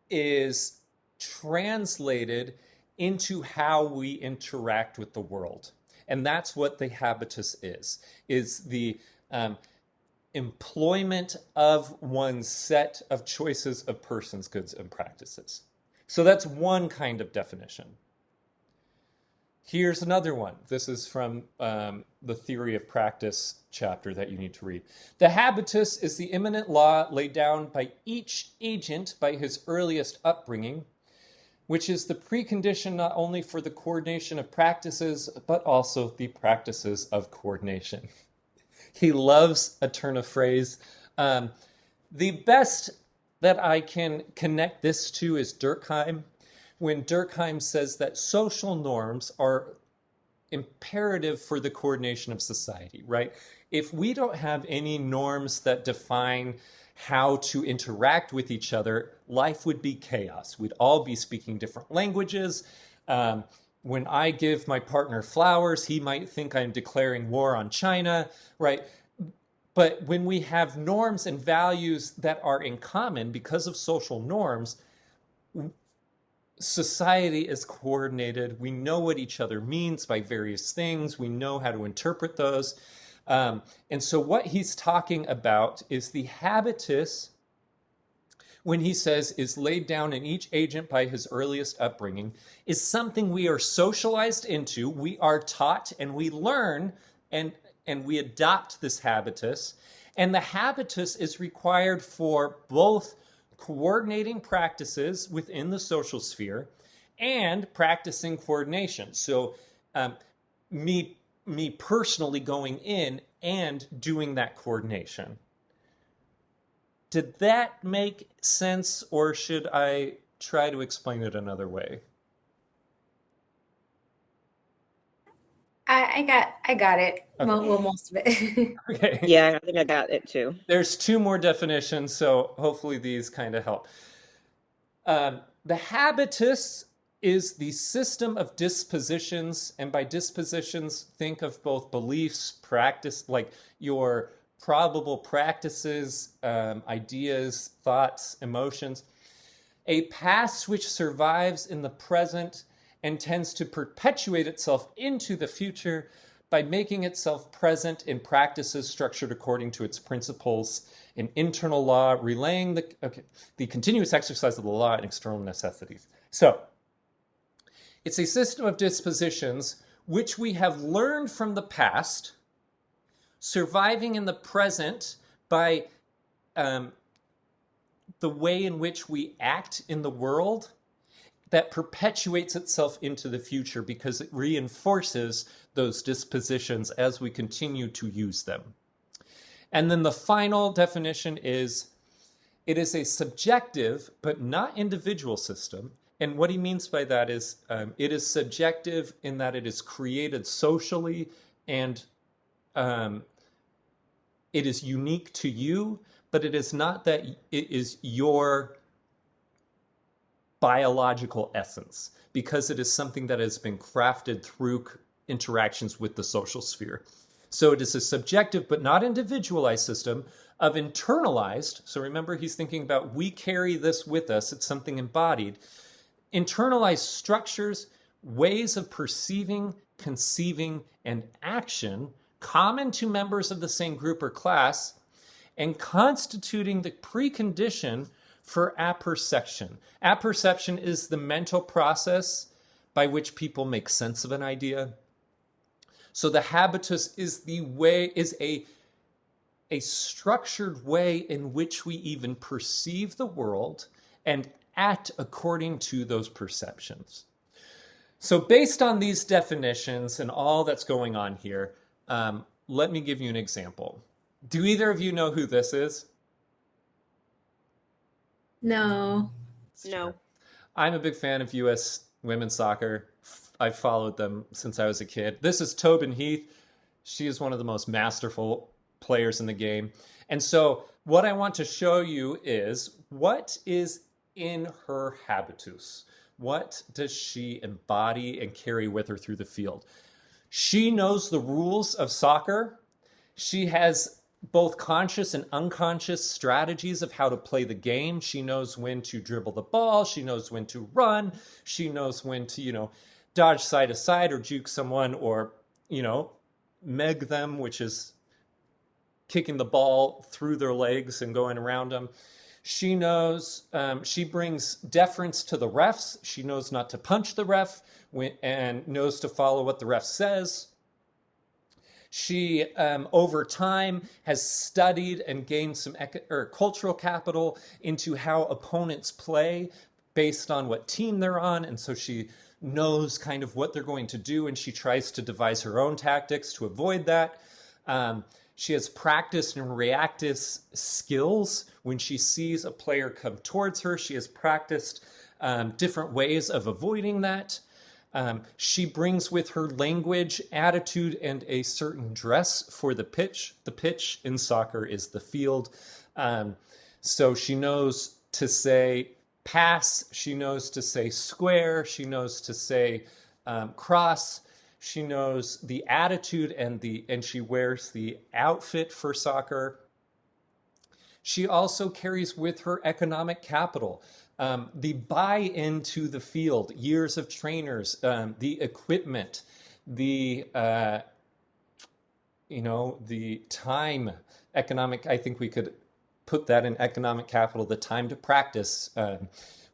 is translated into how we interact with the world. And that's what the habitus is the employment of one's set of choices of persons, goods, and practices. So that's one kind of definition. Here's another one. This is from the Theory of Practice chapter that you need to read. The habitus is the immanent law laid down by each agent by his earliest upbringing, which is the precondition not only for the coordination of practices, but also the practices of coordination. He loves a turn of phrase. The best that I can connect this to is Durkheim, when Durkheim says that social norms are imperative for the coordination of society, right? If we don't have any norms that define how to interact with each other, life would be chaos. We'd all be speaking different languages. When I give my partner flowers, he might think I'm declaring war on China, right? But when we have norms and values that are in common because of social norms, society is coordinated. We know what each other means by various things. We know how to interpret those. And so what he's talking about is the habitus, when he says is laid down in each agent by his earliest upbringing, is something we are socialized into. We are taught and we learn and we adopt this habitus. And the habitus is required for both coordinating practices within the social sphere and practicing coordination. So me personally going in and doing that coordination. Did that make sense, or should I try to explain it another way? I got it. Okay. Well, most of it. Okay. Yeah, I think I got it too. There's two more definitions, so hopefully these kind of help. The habitus is the system of dispositions, and by dispositions, think of both beliefs, practice, like your probable practices, ideas, thoughts, emotions. A past which survives in the present and tends to perpetuate itself into the future by making itself present in practices structured according to its principles, an internal law, relaying the continuous exercise of the law and external necessities. So, it's a system of dispositions which we have learned from the past, surviving in the present by the way in which we act in the world, that perpetuates itself into the future because it reinforces those dispositions as we continue to use them. And then the final definition is, it is a subjective but not individual system. And what he means by that is it is subjective in that it is created socially and it is unique to you, but it is not that it is your biological essence, because it is something that has been crafted through interactions with the social sphere. So it is a subjective but not individualized system of internalized. So remember, he's thinking about we carry this with us. It's something embodied. Internalized structures, ways of perceiving, conceiving, and action common to members of the same group or class, and constituting the precondition for apperception. Apperception is the mental process by which people make sense of an idea. So the habitus is a structured way in which we even perceive the world and act according to those perceptions. So based on these definitions and all that's going on here, let me give you an example. Do either of you know who this is? No. No. I'm a big fan of U.S. women's soccer. I've followed them since I was a kid. This is Tobin Heath. She is one of the most masterful players in the game. And so what I want to show you is what is in her habitus. What does she embody and carry with her through the field? She knows the rules of soccer. She has both conscious and unconscious strategies of how to play the game. She knows when to dribble the ball. She knows when to run. She knows when to, dodge side to side or juke someone or, meg them, which is kicking the ball through their legs and going around them. She knows, she brings deference to the refs. She knows not to punch the ref and knows to follow what the ref says. She, over time, has studied and gained some cultural capital into how opponents play based on what team they're on. And so she knows kind of what they're going to do, and she tries to devise her own tactics to avoid that. She has practiced and reactive skills. When she sees a player come towards her, she has practiced different ways of avoiding that. She brings with her language, attitude, and a certain dress for the pitch. The pitch in soccer is the field. So she knows to say pass. She knows to say square. She knows to say cross. She knows the attitude and she wears the outfit for soccer. She also carries with her economic capital. The buy-in to the field, years of trainers, the equipment, the time, economic, I think we could put that in economic capital, the time to practice,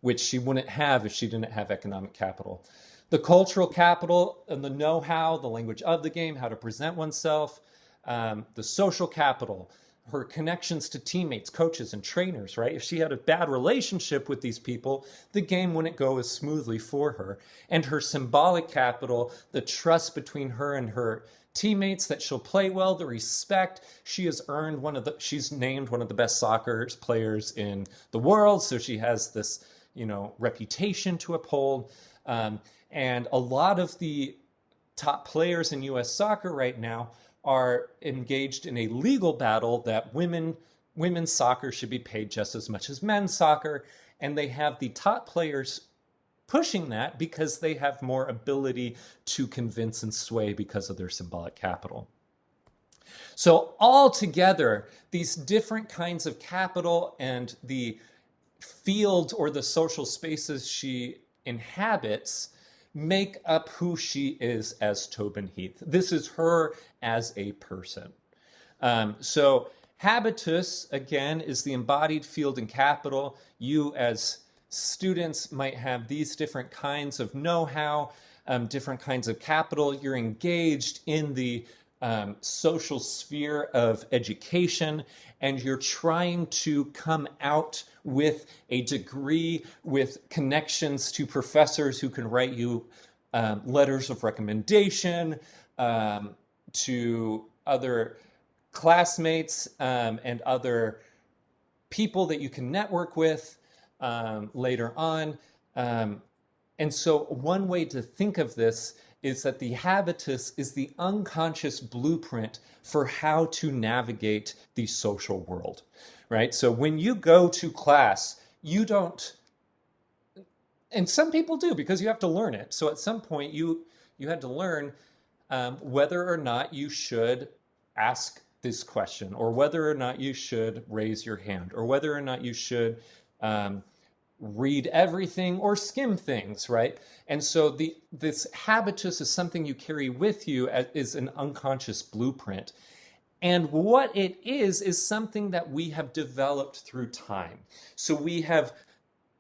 which she wouldn't have if she didn't have economic capital. The cultural capital and the know-how, the language of the game, how to present oneself, the social capital, her connections to teammates, coaches, and trainers, right? If she had a bad relationship with these people, the game wouldn't go as smoothly for her. And her symbolic capital, the trust between her and her teammates that she'll play well, the respect. She has earned she's named one of the best soccer players in the world. So she has this, reputation to uphold. And a lot of the top players in U.S. soccer right now are engaged in a legal battle that women's soccer should be paid just as much as men's soccer. And they have the top players pushing that because they have more ability to convince and sway because of their symbolic capital. So altogether, these different kinds of capital and the field or the social spaces she inhabits make up who she is as Tobin Heath. This is her as a person. So habitus, again, is the embodied field and capital. You as students might have these different kinds of know-how, different kinds of capital. You're engaged in the social sphere of education, and you're trying to come out with a degree, with connections to professors who can write you letters of recommendation, to other classmates and other people that you can network with later on. And so one way to think of this is that the habitus is the unconscious blueprint for how to navigate the social world, right? So when you go to class, you don't, and some people do because you have to learn it. So at some point you had to learn whether or not you should ask this question, or whether or not you should raise your hand, or whether or not you should read everything or skim things, right? And so this habitus is something you carry with you as an unconscious blueprint. And what it is something that we have developed through time. So we have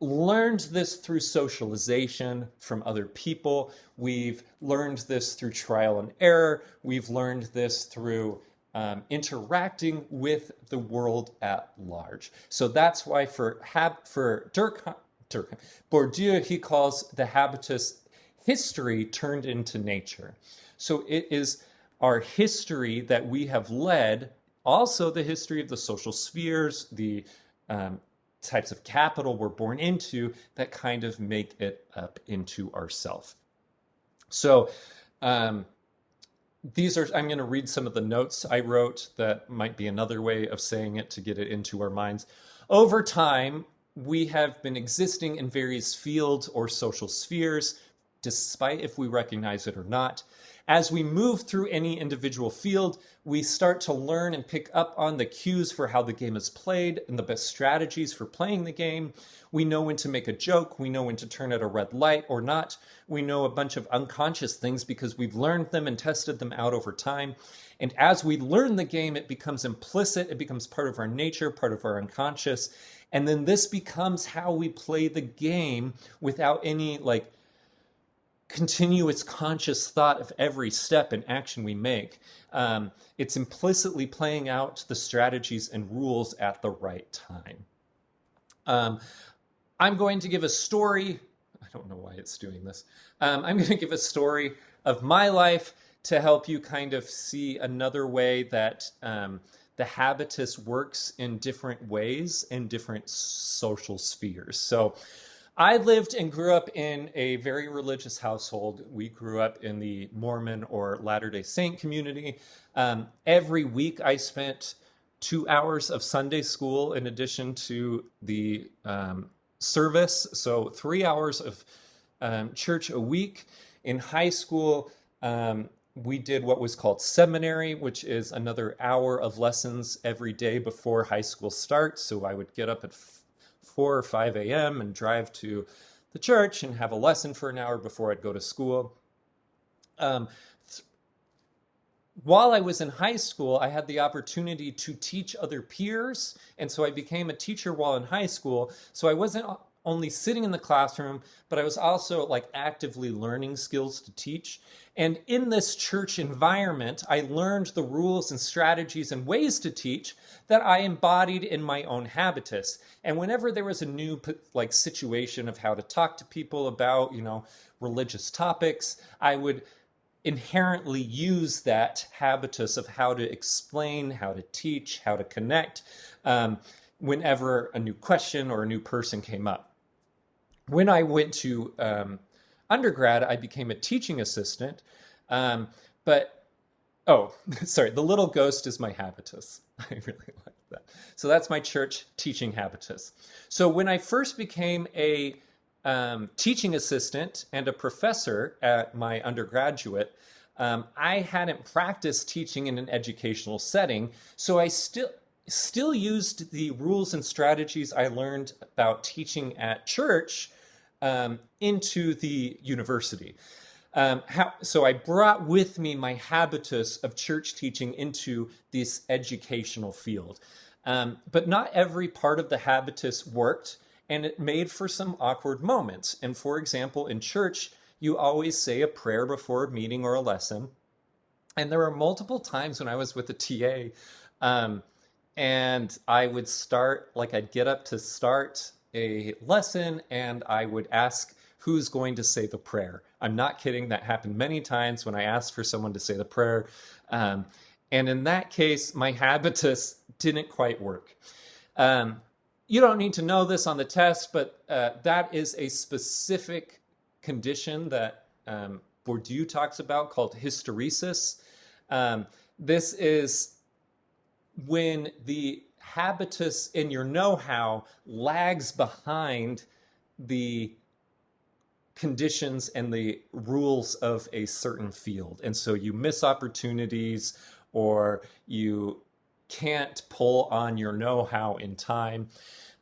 learned this through socialization from other people. We've learned this through trial and error. We've learned this through interacting with the world at large. So that's why for Bourdieu, he calls the habitus history turned into nature. So it is our history that we have led, also the history of the social spheres, the types of capital we're born into, that kind of make it up into ourself. So I'm going to read some of the notes I wrote that might be another way of saying it to get it into our minds. Over time, we have been existing in various fields or social spheres, despite if we recognize it or not. As we move through any individual field, we start to learn and pick up on the cues for how the game is played and the best strategies for playing the game. We know when to make a joke. We know when to turn at a red light or not. We know a bunch of unconscious things because we've learned them and tested them out over time. And as we learn the game, it becomes implicit. It becomes part of our nature, part of our unconscious. And then this becomes how we play the game without any continuous conscious thought of every step and action we make. It's implicitly playing out the strategies and rules at the right time. I'm going to give a story. I don't know why it's doing this. I'm going to give a story of my life to help you kind of see another way that the habitus works in different ways in different social spheres. So I lived and grew up in a very religious household. We grew up in the Mormon or Latter-day Saint community. Every week I spent 2 hours of Sunday school in addition to the service. So 3 hours of church a week. In high school, we did what was called seminary, which is another hour of lessons every day before high school starts. So I would get up at 4 or 5 a.m. and drive to the church and have a lesson for an hour before I'd go to school. While I was in high school, I had the opportunity to teach other peers. And so I became a teacher while in high school. So I wasn't only sitting in the classroom, but I was also actively learning skills to teach. And in this church environment, I learned the rules and strategies and ways to teach that I embodied in my own habitus. And whenever there was a new situation of how to talk to people about, religious topics, I would inherently use that habitus of how to explain, how to teach, how to connect, whenever a new question or a new person came up. When I went to undergrad, I became a teaching assistant. But oh, sorry, the little ghost is my habitus. I really like that. So that's my church teaching habitus. So when I first became a teaching assistant and a professor at my undergraduate, I hadn't practiced teaching in an educational setting, so I still used the rules and strategies I learned about teaching at church into the university. So I brought with me my habitus of church teaching into this educational field. But not every part of the habitus worked, and it made for some awkward moments. And for example, in church, you always say a prayer before a meeting or a lesson. And there were multiple times when I was with the TA, and I would I'd get up to start a lesson, and I would ask who's going to say the prayer. I'm not kidding. That happened many times when I asked for someone to say the prayer. And in that case, my habitus didn't quite work. You don't need to know this on the test, but that is a specific condition that Bourdieu talks about called hysteresis. This is when the habitus in your know-how lags behind the conditions and the rules of a certain field. And so you miss opportunities, or you can't pull on your know-how in time.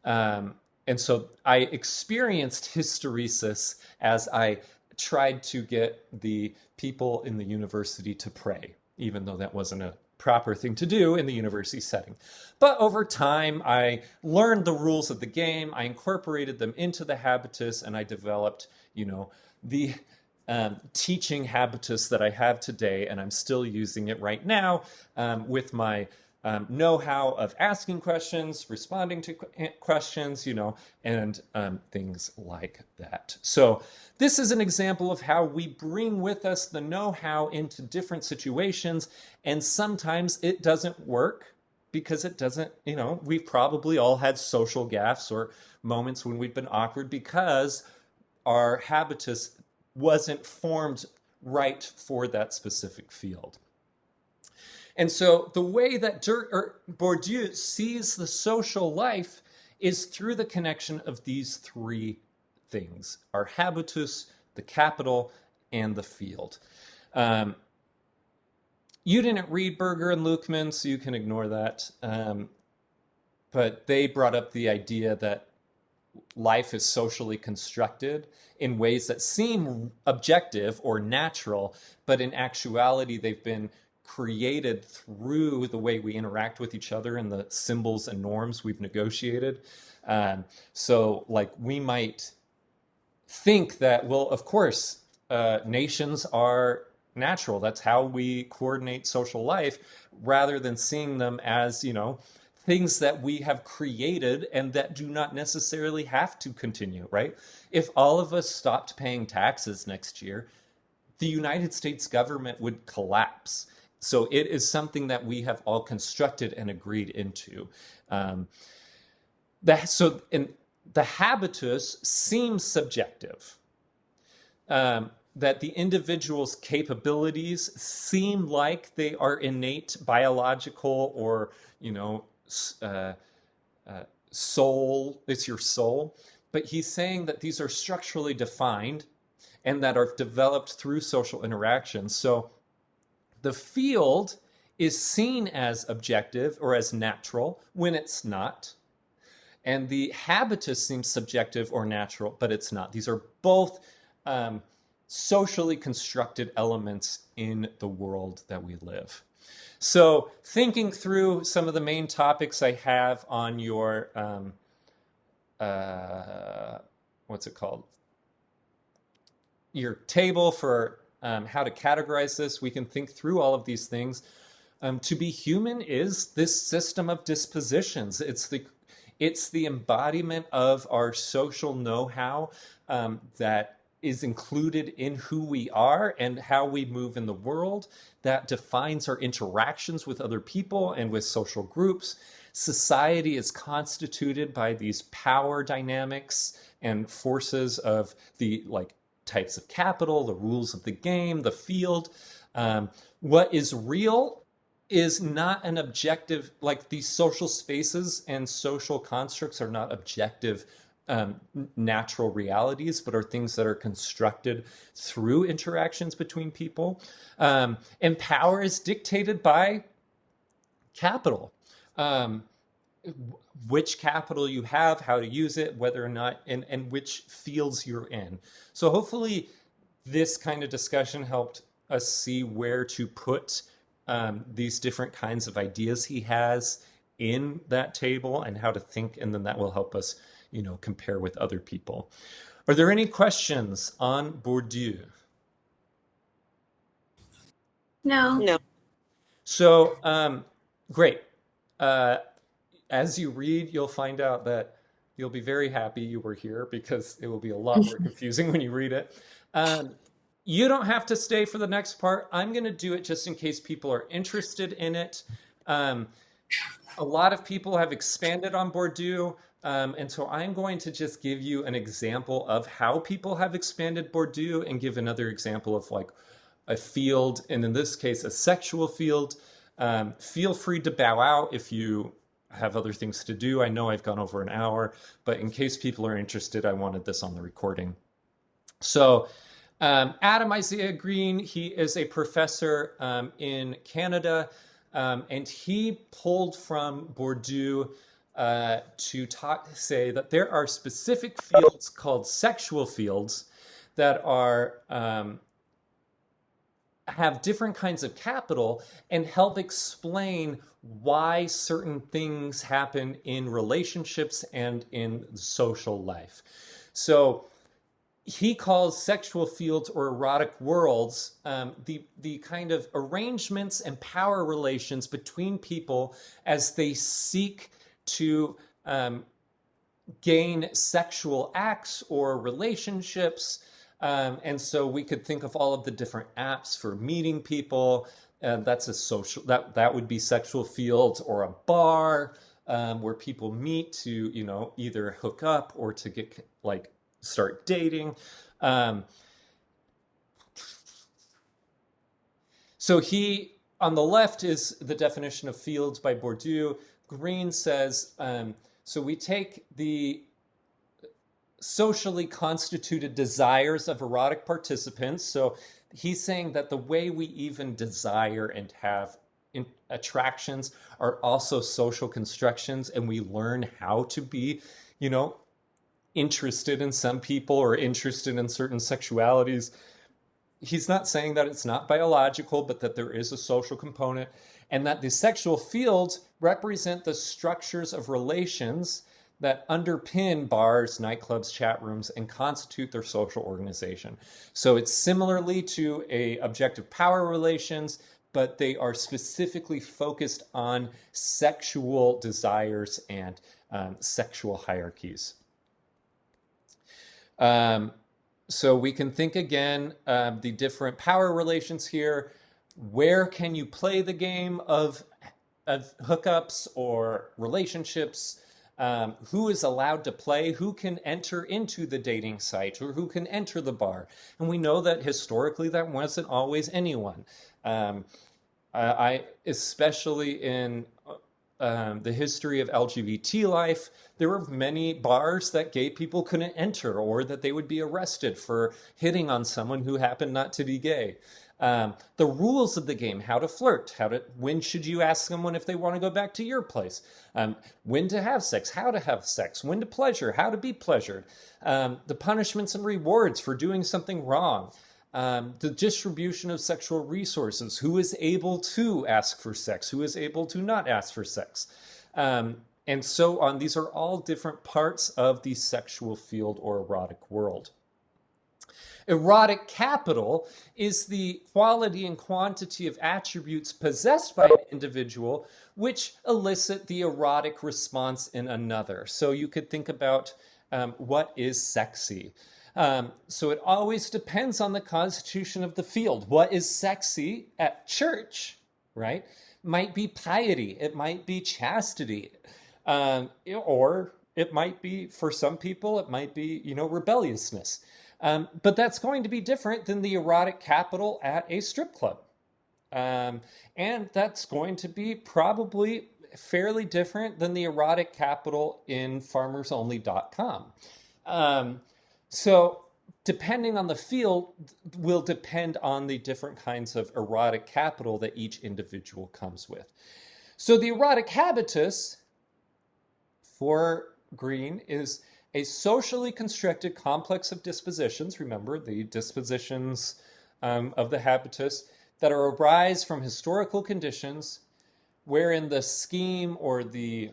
And so I experienced hysteresis as I tried to get the people in the university to pray, even though that wasn't a proper thing to do in the university setting. But over time, I learned the rules of the game, I incorporated them into the habitus, and I developed, the teaching habitus that I have today, and I'm still using it right now with my know-how of asking questions, responding to questions, and things like that. So this is an example of how we bring with us the know-how into different situations, and sometimes it doesn't work because it doesn't, we've probably all had social gaffes or moments when we've been awkward because our habitus wasn't formed right for that specific field. And so the way that Bourdieu sees the social life is through the connection of these three things: our habitus, the capital, and the field. You didn't read Berger and Luckman, so you can ignore that. But they brought up the idea that life is socially constructed in ways that seem objective or natural, but in actuality, they've been created through the way we interact with each other and the symbols and norms we've negotiated. So we might think that, well, of course, nations are natural. That's how we coordinate social life, rather than seeing them as, things that we have created and that do not necessarily have to continue, right? If all of us stopped paying taxes next year, the United States government would collapse. So it is something that we have all constructed and agreed into. The habitus seems subjective. That the individual's capabilities seem like they are innate, biological, or soul. It's your soul. But he's saying that these are structurally defined and that are developed through social interaction. So the field is seen as objective or as natural when it's not. And the habitus seems subjective or natural, but it's not. These are both socially constructed elements in the world that we live. So thinking through some of the main topics I have on your, your table for how to categorize this, we can think through all of these things. To be human is this system of dispositions. It's the embodiment of our social know-how that is included in who we are and how we move in the world, that defines our interactions with other people and with social groups. Society is constituted by these power dynamics and forces of the types of capital, the rules of the game, the field. What is real is not an objective, like these social spaces and social constructs are not objective natural realities, but are things that are constructed through interactions between people. And power is dictated by capital. Which capital you have, how to use it, whether or not, and which fields you're in. So hopefully this kind of discussion helped us see where to put these different kinds of ideas he has in that table and how to think, and then that will help us, compare with other people. Are there any questions on Bourdieu? No. No. So, great. As you read, you'll find out that you'll be very happy you were here because it will be a lot more confusing when you read it. You don't have to stay for the next part. I'm going to do it just in case people are interested in it. A lot of people have expanded on Bourdieu, and so I'm going to just give you an example of how people have expanded Bourdieu and give another example of like a field, and in this case, a sexual field. Feel free to bow out if you have other things to do. I know I've gone over an hour, but in case people are interested, I wanted this on the recording. So Adam Isaiah Green, he is a professor in Canada, and he pulled from Bourdieu to say that there are specific fields called sexual fields that are have different kinds of capital and help explain why certain things happen in relationships and in social life. So he calls sexual fields or erotic worlds the kind of arrangements and power relations between people as they seek to gain sexual acts or relationships. And so we could think of all of the different apps for meeting people. That's a social, that would be sexual fields, or a bar where people meet to, either hook up or to get start dating. So he, on the left, is the definition of fields by Bourdieu. Green says, so we take the socially constituted desires of erotic participants. So he's saying that the way we even desire and have attractions are also social constructions, and we learn how to be, interested in some people or interested in certain sexualities. He's not saying that it's not biological, but that there is a social component, and that the sexual fields represent the structures of relations that underpin bars, nightclubs, chat rooms, and constitute their social organization. So it's similarly to a objective power relations, but they are specifically focused on sexual desires and sexual hierarchies. So we can think again, the different power relations here. Where can you play the game of hookups or relationships? Who is allowed to play, who can enter into the dating site, or who can enter the bar. And we know that historically that wasn't always anyone. I especially in the history of LGBT life, there were many bars that gay people couldn't enter, or that they would be arrested for hitting on someone who happened not to be gay. The rules of the game, how to flirt, when should you ask someone if they want to go back to your place, when to have sex, how to have sex, when to pleasure, how to be pleasured, the punishments and rewards for doing something wrong, the distribution of sexual resources, who is able to ask for sex, who is able to not ask for sex, and so on. These are all different parts of the sexual field or erotic world. Erotic capital is the quality and quantity of attributes possessed by an individual which elicit the erotic response in another. So you could think about what is sexy. So it always depends on the constitution of the field. What is sexy at church, right? Might be piety. It might be chastity. Or it might be, for some people, it might be, rebelliousness. But that's going to be different than the erotic capital at a strip club, And that's going to be probably fairly different than the erotic capital in farmersonly.com. So depending on the field will depend on the different kinds of erotic capital that each individual comes with. So the erotic habitus for green is a socially constructed complex of dispositions. Remember, the dispositions of the habitus that arise from historical conditions wherein the scheme or the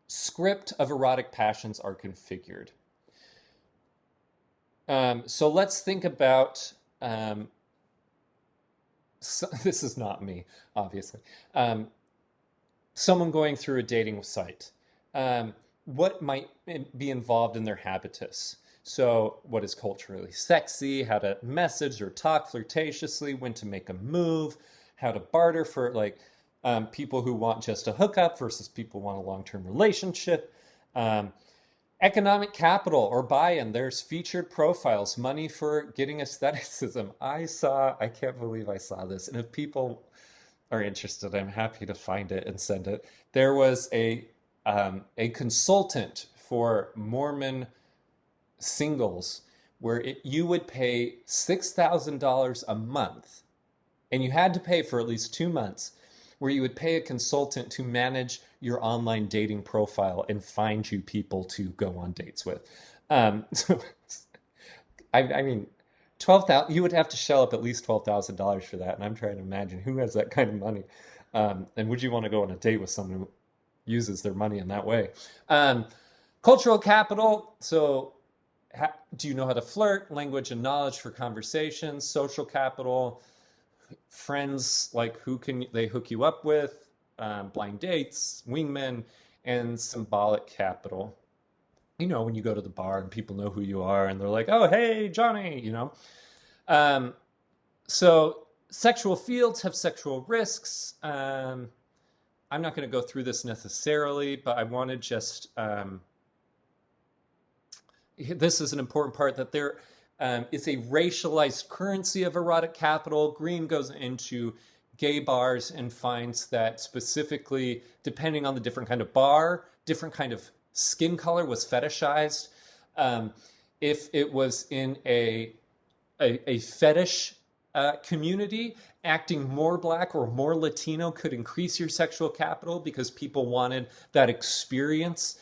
script of erotic passions are configured. So let's think about, this is not me, obviously, someone going through a dating site. What might be involved in their habitus? So what is culturally sexy, how to message or talk flirtatiously, when to make a move, how to barter for like people who want just a hookup versus people who want a long-term relationship. Economic capital or buy-in, there's featured profiles, money for getting aestheticism. I can't believe I saw this. And if people are interested, I'm happy to find it and send it. There was a consultant for Mormon singles where you would pay $6,000 a month, and you had to pay for at least 2 months, where you would pay a consultant to manage your online dating profile and find you people to go on dates with. So, I mean, 12,000. You would have to shell up at least $12,000 for that, and I'm trying to imagine who has that kind of money. And would you want to go on a date with someone who uses their money in that way? Cultural capital. So, do you know how to flirt? Language and knowledge for conversations. Social capital. Friends, like who can they hook you up with? Blind dates, wingmen, and symbolic capital. You know, when you go to the bar and people know who you are and they're like, oh, hey, Johnny, you know. So sexual fields have sexual risks. I'm not going to go through this necessarily, but I want to just, this is an important part, that there is a racialized currency of erotic capital. Green goes into gay bars and finds that specifically, depending on the different kind of bar, different kind of skin color was fetishized. If it was in a fetish community, acting more black or more Latino could increase your sexual capital because people wanted that experience.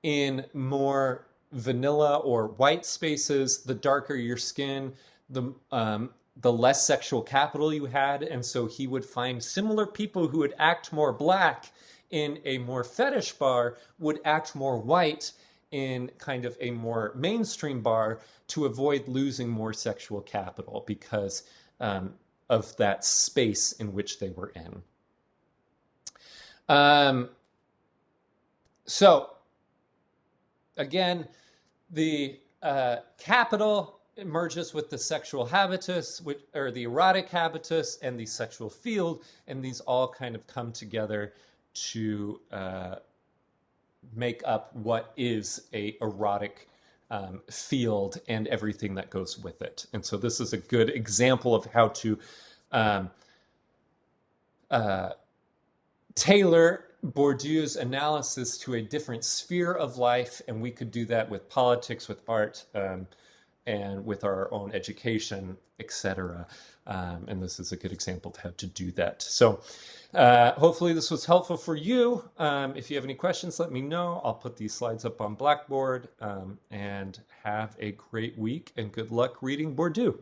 In more vanilla or white spaces, the darker your skin, the less sexual capital you had. And so he would find similar people who would act more black in a more fetish bar would act more white in kind of a more mainstream bar to avoid losing more sexual capital because of that space in which they were in. So again, the capital merges with the sexual habitus, or the erotic habitus, and the sexual field, and these all kind of come together to make up what is a erotic field and everything that goes with it. And so this is a good example of how to tailor Bourdieu's analysis to a different sphere of life, and we could do that with politics, with art, and with our own education, etc. And this is a good example of how to do that. So hopefully this was helpful for you. If you have any questions, let me know. I'll put these slides up on Blackboard, and have a great week and good luck reading Bourdieu.